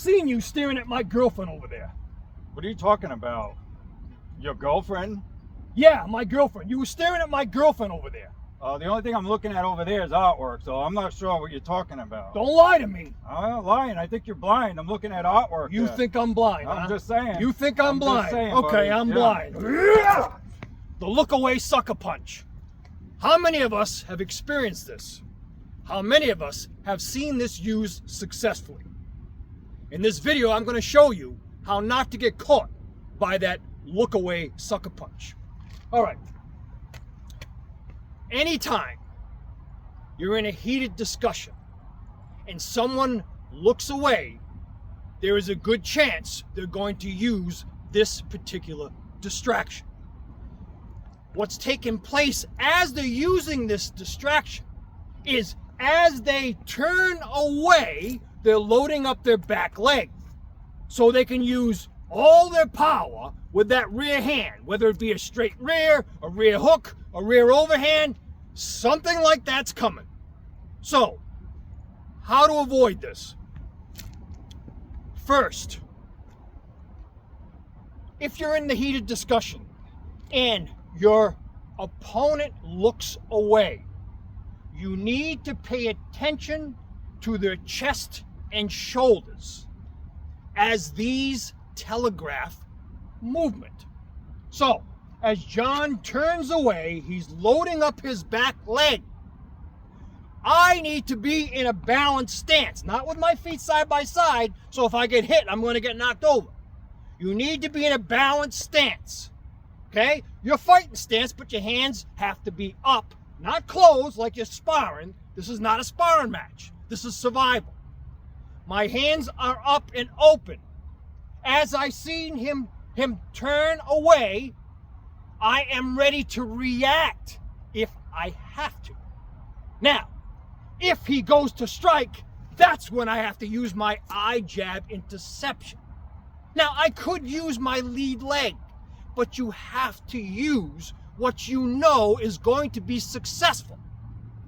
seen you staring at my girlfriend over there. What are you talking about? Your girlfriend? Yeah, my girlfriend. You were staring at my girlfriend over there. The only thing I'm looking at over there is artwork, so I'm not sure what you're talking about. Don't lie to me. I'm not lying. I think you're blind. I'm looking at artwork. You there. think I'm blind, I'm huh? just saying. You think I'm blind? Just saying, okay, buddy. I'm Yeah. blind. The look away sucker punch. How many of us have experienced this? How many of us have seen this used successfully? In this video, I'm going to show you how not to get caught by that look away sucker punch. All right. Anytime you're in a heated discussion and someone looks away, there is a good chance they're going to use this particular distraction. What's taking place as they're using this distraction is as they turn away, they're loading up their back leg so they can use all their power with that rear hand, whether it be a straight rear, a rear hook, a rear overhand, something like that's coming. So, how to avoid this? First, if you're in the heated discussion and your opponent looks away, you need to pay attention to their chest and shoulders as these telegraph movement. So, as John turns away, he's loading up his back leg. I need to be in a balanced stance, not with my feet side by side, so if I get hit, I'm going to get knocked over. You need to be in a balanced stance, okay? Your fighting stance, but your hands have to be up, not closed like you're sparring. This is not a sparring match. This is survival. My hands are up and open. As I seen him turn away, I am ready to react if I have to. Now, if he goes to strike, that's when I have to use my eye jab interception. Now, I could use my lead leg, but you have to use what you know is going to be successful.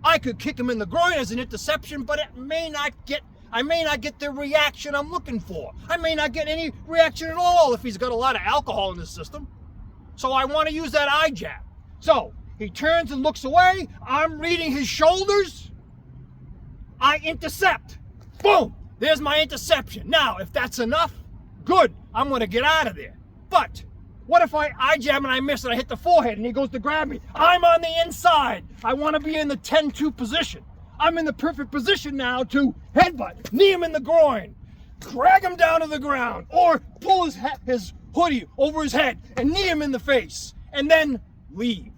I could kick him in the groin as an interception, but I may not get the reaction I'm looking for. I may not get any reaction at all if he's got a lot of alcohol in his system. So I want to use that eye jab. So he turns and looks away. I'm reading his shoulders. I intercept. Boom! There's my interception. Now, if that's enough, good. I'm going to get out of there. But what if I eye jab and I miss and I hit the forehead and he goes to grab me? I'm on the inside. I want to be in the 10-2 position. I'm in the perfect position now to headbutt, knee him in the groin, drag him down to the ground, or pull his hoodie over his head and knee him in the face, and then leave.